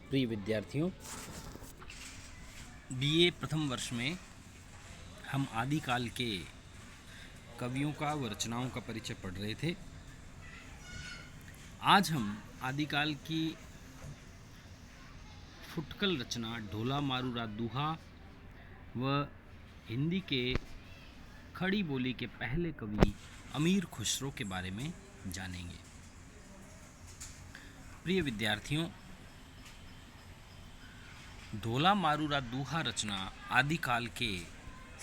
प्रिय विद्यार्थियों, बीए प्रथम वर्ष में हम आदिकाल के कवियों का व रचनाओं का परिचय पढ़ रहे थे। आज हम आदिकाल की फुटकल रचना ढोला मारूरा दूहा व हिंदी के खड़ी बोली के पहले कवि अमीर खुसरो के बारे में जानेंगे। प्रिय विद्यार्थियों, ढोला मारूरा दूहा रचना आदिकाल के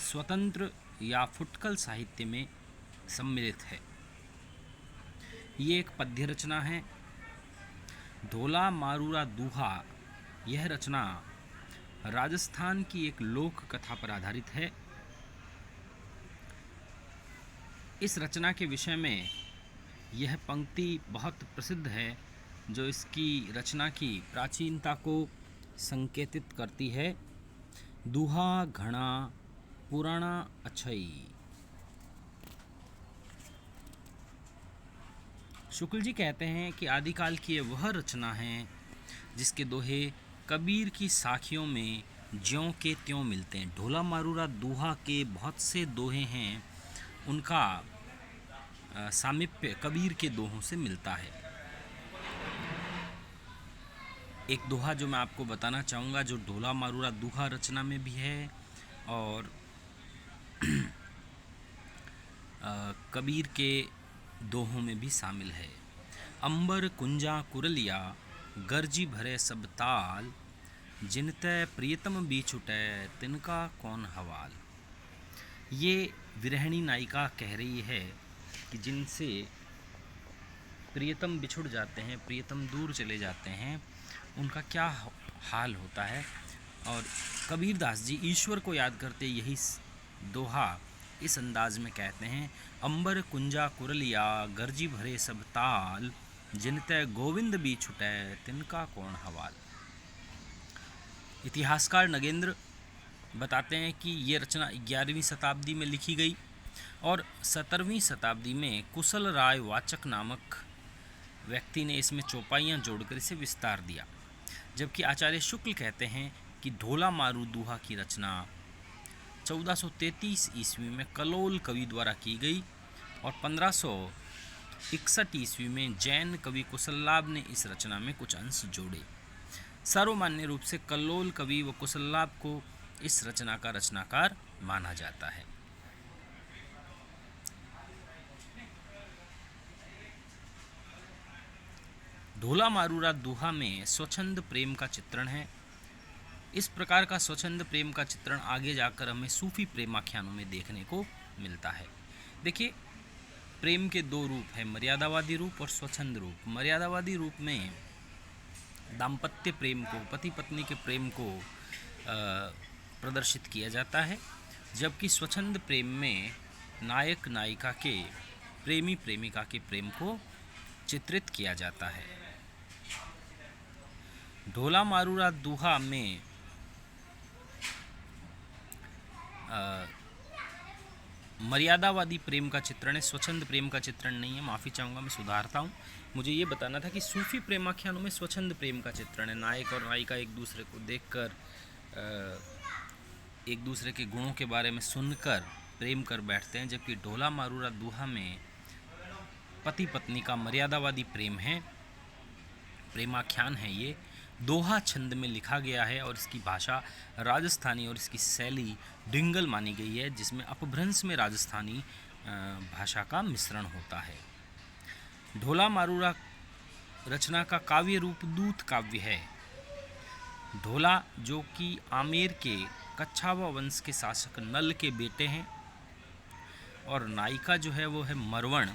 स्वतंत्र या फुटकल साहित्य में सम्मिलित है। ये एक पद्य रचना है। ढोला मारूरा दूहा यह रचना राजस्थान की एक लोक कथा पर आधारित है। इस रचना के विषय में यह पंक्ति बहुत प्रसिद्ध है जो इसकी रचना की प्राचीनता को संकेतित करती है। दूहा घना पुराना अछई। शुक्ल जी कहते हैं कि आदिकाल की वह रचना है जिसके दोहे कबीर की साखियों में ज्यों के त्यों मिलते हैं। ढोला मारूरा दूहा के बहुत से दोहे हैं, उनका सामीप्य कबीर के दोहों से मिलता है। एक दोहा जो मैं आपको बताना चाहूँगा जो ढोला मारूरा दूहा रचना में भी है और कबीर के दोहों में भी शामिल है। अंबर कुंजा कुरलिया गर्जी भरे सब ताल, जिनते प्रियतम भी छुटे तिनका कौन हवाल। ये विरहिणी नायिका कह रही है कि जिनसे प्रियतम बिछुड़ जाते हैं, प्रियतम दूर चले जाते हैं, उनका क्या हाल होता है। और कबीरदास जी ईश्वर को याद करते यही दोहा इस अंदाज में कहते हैं। अंबर कुंजा कुरलिया गर्जी भरे सब ताल, जिनते गोविंद भी छुटे तिनका कौन हवाल। इतिहासकार नगेंद्र बताते हैं कि ये रचना 11वीं शताब्दी में लिखी गई और 17वीं शताब्दी में कुशल राय वाचक नामक व्यक्ति ने इसमें चौपाइयाँ जोड़कर इसे विस्तार दिया। जबकि आचार्य शुक्ल कहते हैं कि ढोला मारू दूहा की रचना 1433 ईस्वी में कलोल कवि द्वारा की गई और 1561 ईस्वी में जैन कवि कुशललाभ ने इस रचना में कुछ अंश जोड़े। सर्वमान्य रूप से कल्लोल कवि व कुशललाभ को इस रचना का रचनाकार माना जाता है। ढोला मारूरा दूहा में स्वच्छंद प्रेम का चित्रण है। इस प्रकार का स्वच्छंद प्रेम का चित्रण आगे जाकर हमें सूफी प्रेमाख्यानों में देखने को मिलता है। देखिए, प्रेम के दो रूप हैं, मर्यादावादी रूप और स्वच्छंद रूप। मर्यादावादी रूप में दाम्पत्य प्रेम को, पति पत्नी के प्रेम को प्रदर्शित किया जाता है, जबकि स्वच्छंद प्रेम में नायक नायिका के, प्रेमी प्रेमिका के प्रेम को चित्रित किया जाता है। ढोला मारूरा दूहा में मर्यादावादी प्रेम का चित्रण है, स्वच्छंद प्रेम का चित्रण नहीं है। माफ़ी चाहूँगा, मैं सुधारता हूँ। मुझे ये बताना था कि सूफी प्रेमाख्यानों में स्वच्छंद प्रेम का चित्रण है। नायक और नायिका एक दूसरे को देखकर, एक दूसरे के गुणों के बारे में सुनकर प्रेम कर बैठते हैं, जबकि ढोला मारूरा दूहा में पति पत्नी का मर्यादावादी प्रेम है, प्रेमाख्यान है। ये दोहा छंद में लिखा गया है और इसकी भाषा राजस्थानी और इसकी शैली डिंगल मानी गई है, जिसमें अपभ्रंश में राजस्थानी भाषा का मिश्रण होता है। ढोला मारूरा रचना का काव्य रूप दूत काव्य है। ढोला जो कि आमेर के कच्छावा वंश के शासक नल के बेटे हैं और नायिका जो है वो है मरवण,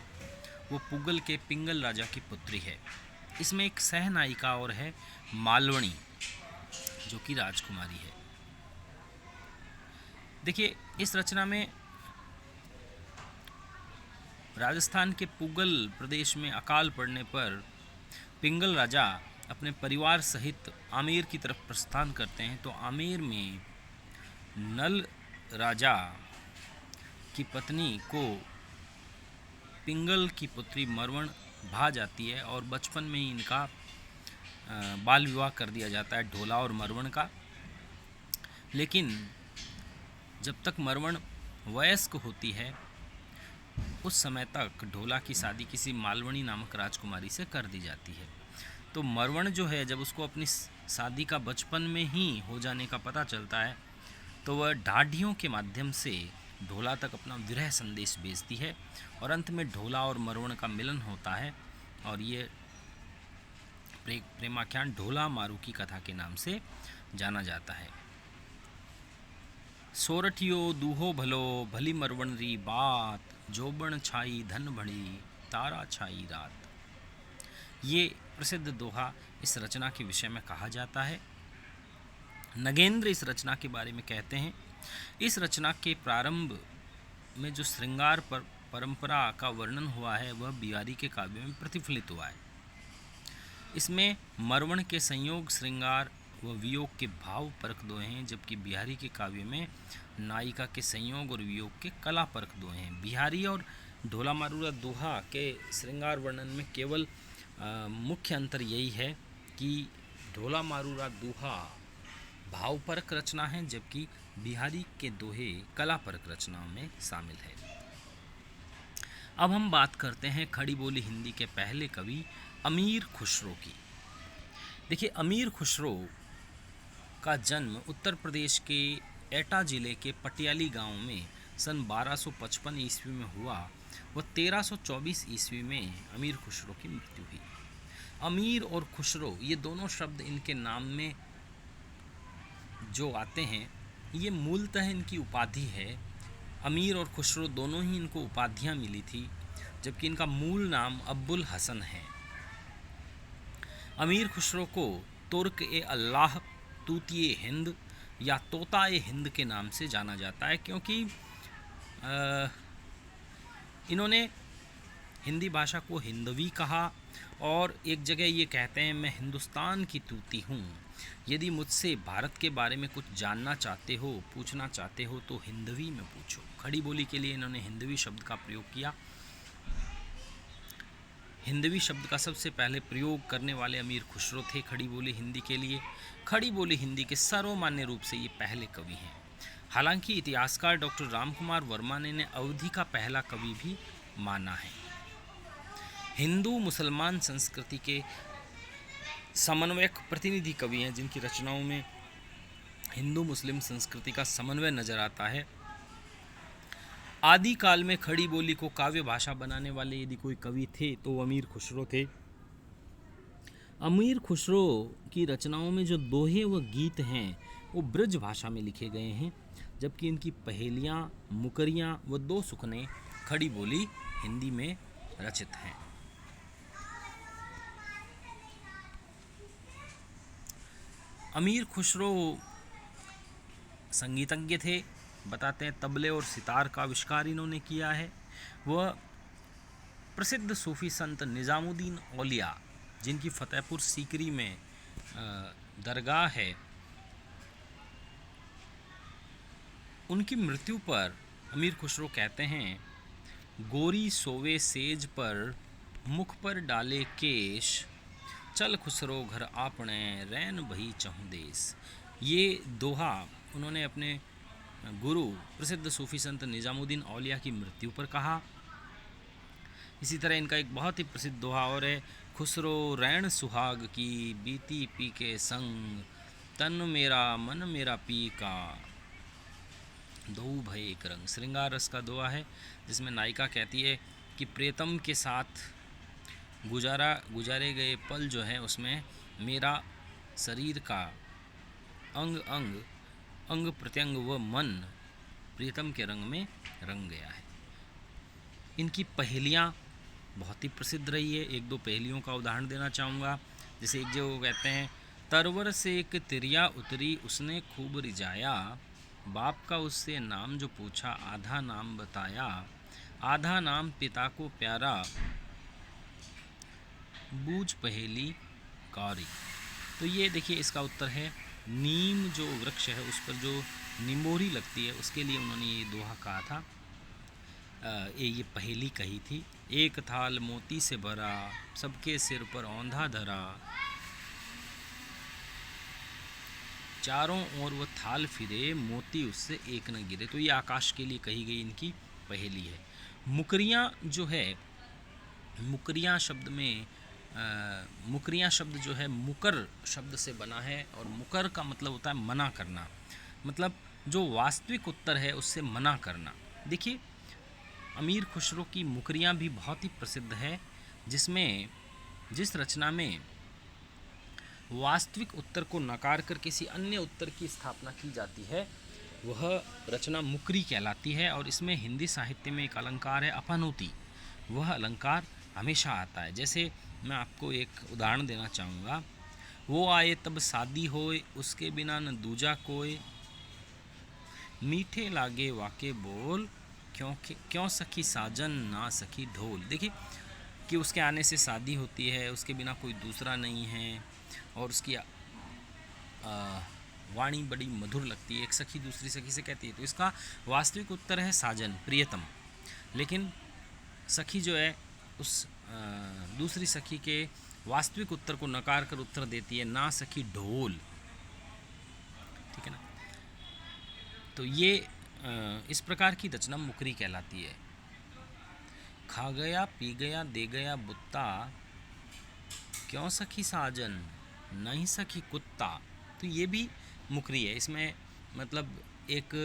वो पुगल के पिंगल राजा की पुत्री है। इसमें एक सह नायिका और है मालवणी जो कि राजकुमारी है। देखिए, इस रचना में राजस्थान के पुगल प्रदेश में अकाल पड़ने पर पिंगल राजा अपने परिवार सहित आमेर की तरफ प्रस्थान करते हैं। तो आमेर में नल राजा की पत्नी को पिंगल की पुत्री मरवण भा जाती है और बचपन में ही इनका बाल विवाह कर दिया जाता है ढोला और मरवण का। लेकिन जब तक मरवण वयस्क होती है उस समय तक ढोला की शादी किसी मालवणी नामक राजकुमारी से कर दी जाती है। तो मरवण जो है जब उसको अपनी शादी का बचपन में ही हो जाने का पता चलता है तो वह ढाढ़ियों के माध्यम से ढोला तक अपना विरह संदेश भेजती है और अंत में ढोला और मरवण का मिलन होता है और ये प्रेमाख्यान ढोला मारू की कथा के नाम से जाना जाता है। सोरठियो दूहो भलो भली मरवणरी बात, जोबन छाई धन भड़ी तारा छाई रात। ये प्रसिद्ध दोहा इस रचना के विषय में कहा जाता है। नगेंद्र इस रचना के बारे में कहते हैं, इस रचना के प्रारंभ में जो श्रृंगार परंपरा का वर्णन हुआ है वह बिहारी के काव्य में प्रतिफलित हुआ है। इसमें मरवण के संयोग, श्रृंगार व वियोग के भाव परख दोहे हैं, जबकि बिहारी के काव्य में नायिका के संयोग और वियोग के कला परख दोहे हैं। बिहारी और ढोला मारूरा दोहा के श्रृंगार वर्णन में केवल मुख्य अंतर यही है कि ढोला मारूरा दोहा भावपरक रचना है जबकि बिहारी के दोहे कलापरक रचनाओं में शामिल है। अब हम बात करते हैं खड़ी बोली हिंदी के पहले कवि अमीर खुसरो की। देखिए, अमीर खुसरो का जन्म उत्तर प्रदेश के एटा जिले के पटियाली गांव में सन 1255 ईस्वी में हुआ व 1324 ईस्वी में अमीर खुसरो की मृत्यु हुई। अमीर और खुसरो ये दोनों शब्द इनके नाम में जो आते हैं ये मूलतः इनकी उपाधि है। अमीर और खुसरो दोनों ही इनको उपाधियां मिली थी जबकि इनका मूल नाम अब्बुल हसन है। अमीर खुसरो को तुर्क ए अल्लाह, तूतिए हिंद या तोताए हिंद के नाम से जाना जाता है क्योंकि इन्होंने हिंदी भाषा को हिंदवी कहा और एक जगह ये कहते हैं, मैं हिंदुस्तान की तूती हूँ, यदि मुझसे भारत के बारे में कुछ जानना चाहते हो, पूछना चाहते हो तो हिंदवी में पूछो। खड़ी बोली के लिए इन्होंने हिंदवी शब्द का प्रयोग किया। हिंदवी शब्द का सबसे पहले प्रयोग करने वाले अमीर खुसरो थे खड़ी बोली हिंदी के लिए। खड़ी बोली हिंदी के सर्वमान्य रूप से ये पहले कवि हैं। हालांकि इतिहासकार डॉक्टर रामकुमार वर्मा ने इन्हें अवधि का पहला कवि भी माना है। हिंदू मुसलमान संस्कृति के समन्वयक प्रतिनिधि कवि हैं जिनकी रचनाओं में हिंदू मुस्लिम संस्कृति का समन्वय नजर आता है। आदि काल में खड़ी बोली को काव्य भाषा बनाने वाले यदि कोई कवि थे तो अमीर खुसरो थे। अमीर खुसरो की रचनाओं में जो दोहे व गीत हैं वो ब्रज भाषा में लिखे गए हैं जबकि इनकी पहेलियाँ, मुकरियाँ व दो सुखने खड़ी बोली हिंदी में रचित हैं। अमीर खुसरो संगीतज्ञ थे, बताते हैं तबले और सितार का आविष्कार इन्होंने किया है। वह प्रसिद्ध सूफी संत निज़ामुद्दीन औलिया जिनकी फतेहपुर सीकरी में दरगाह है, उनकी मृत्यु पर अमीर खुसरो कहते हैं, गोरी सोवे सेज पर मुख पर डाले केश, चल खुसरो घर आपने रैन भई चहुं देश। ये दोहा उन्होंने अपने गुरु प्रसिद्ध सूफी संत निज़ामुद्दीन औलिया की मृत्यु पर कहा। इसी तरह इनका एक बहुत ही प्रसिद्ध दोहा और है, खुसरो रैन सुहाग की बीती पी के संग, तन मेरा मन मेरा पी का दो भय एक रंग। श्रृंगार रस का दोहा है जिसमें नायिका कहती है कि प्रेतम के साथ गुजारे गए पल जो है उसमें मेरा शरीर का अंग अंग अंग प्रत्यंग व मन प्रीतम के रंग में रंग गया है। इनकी पहेलियाँ बहुत ही प्रसिद्ध रही है। एक दो पहेलियों का उदाहरण देना चाहूँगा। जैसे एक जो कहते हैं, तरवर से एक तिरिया उतरी उसने खूब रिझाया, बाप का उससे नाम जो पूछा आधा नाम बताया, आधा नाम पिता को प्यारा, बूझ पहेली कारी। तो ये देखिए इसका उत्तर है, नीम जो वृक्ष है उस पर जो निमोरी लगती है उसके लिए उन्होंने ये दोहा कहा था, ये पहेली कही थी। एक थाल मोती से भरा, सबके सिर पर औंधा धरा, चारों ओर वो थाल फिरे, मोती उससे एक न गिरे। तो ये आकाश के लिए कही गई इनकी पहेली है। मुकरियाँ जो है, मुकरियाँ शब्द में मुकरियाँ शब्द जो है मुकर शब्द से बना है, और मुकर का मतलब होता है मना करना, मतलब जो वास्तविक उत्तर है उससे मना करना। देखिए, अमीर खुसरो की मुकरियाँ भी बहुत ही प्रसिद्ध है, जिसमें जिस रचना में वास्तविक उत्तर को नकार कर किसी अन्य उत्तर की स्थापना की जाती है, वह रचना मुकरी कहलाती है। और इसमें हिंदी साहित्य में एक अलंकार है अपनौती, वह अलंकार हमेशा आता है। जैसे मैं आपको एक उदाहरण देना चाहूँगा, वो आए तब शादी होए, उसके बिना न दूजा कोई, मीठे लागे वाके बोल, क्यों सखी साजन ना सखी ढोल। देखिए कि उसके आने से शादी होती है, उसके बिना कोई दूसरा नहीं है, और उसकी वाणी बड़ी मधुर लगती है, एक सखी दूसरी सखी से कहती है। तो इसका वास्तविक उत्तर है साजन, प्रियतम। लेकिन सखी जो है उस दूसरी सखी के वास्तविक उत्तर को नकार कर उत्तर देती है ना सखी ढोल। ठीक है ना। तो ये इस प्रकार की रचना मुकरी कहलाती है। खा गया पी गया दे गया बुत्ता, क्यों सखी साजन नहीं सखी कुत्ता। तो ये भी मुकरी है। इसमें मतलब एक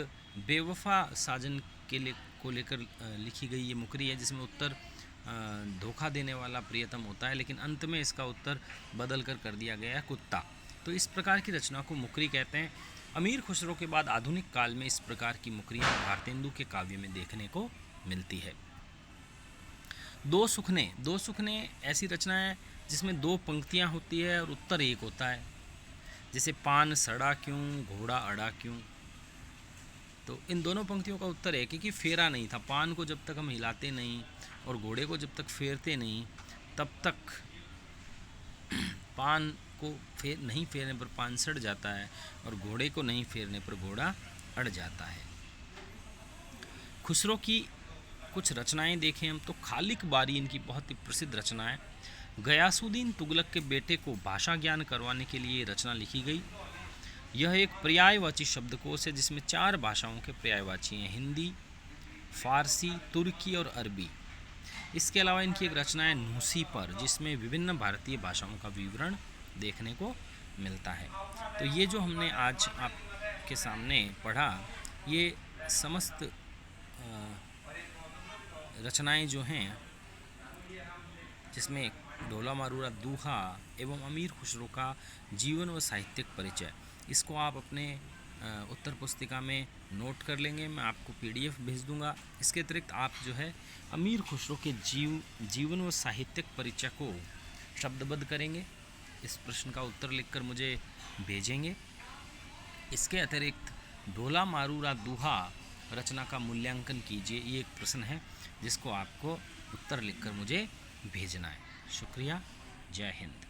बेवफा साजन के लिए को लेकर लिखी गई ये मुकरी है, जिसमें उत्तर धोखा देने वाला प्रियतम होता है, लेकिन अंत में इसका उत्तर बदल कर दिया गया है कुत्ता। तो इस प्रकार की रचना को मुकरी कहते हैं। अमीर खुसरो के बाद आधुनिक काल में इस प्रकार की मुकरियाँ भारतेंदु के काव्य में देखने को मिलती है। दो सुखने ऐसी रचना है जिसमें दो पंक्तियाँ होती है और उत्तर एक होता है। जैसे पान सड़ा क्यों, घोड़ा अड़ा क्यों। तो इन दोनों पंक्तियों का उत्तर है कि फेरा नहीं था। पान को जब तक हम हिलाते नहीं और घोड़े को जब तक फेरते नहीं, तब तक पान को नहीं फेरने पर पान सड़ जाता है, और घोड़े को नहीं फेरने पर घोड़ा अड़ जाता है। खुसरो की कुछ रचनाएं देखें हम तो खालिक बारी इनकी बहुत ही प्रसिद्ध रचना है। गयासुद्दीन तुगलक के बेटे को भाषा ज्ञान करवाने के लिए रचना लिखी गई। यह एक पर्यायवाची शब्दकोश है जिसमें 4 भाषाओं के पर्यायवाची हैं, हिंदी, फारसी, तुर्की और अरबी। इसके अलावा इनकी एक रचना है नूसी पर, जिसमें विभिन्न भारतीय भाषाओं का विवरण देखने को मिलता है। तो ये जो हमने आज आपके सामने पढ़ा, ये समस्त रचनाएं जो हैं, जिसमें ढोला मारूरा दूहा एवं अमीर खुसरो का जीवन व साहित्यिक परिचय, इसको आप अपने उत्तर पुस्तिका में नोट कर लेंगे। मैं आपको PDF भेज दूंगा। इसके अतिरिक्त आप जो है अमीर खुसरो के जीवन व साहित्यिक परिचय को शब्दबद्ध करेंगे, इस प्रश्न का उत्तर लिखकर मुझे भेजेंगे। इसके अतिरिक्त ढोला मारूरा दूहा रचना का मूल्यांकन कीजिए, ये एक प्रश्न है जिसको आपको उत्तर लिखकर मुझे भेजना है। शुक्रिया, जय हिंद।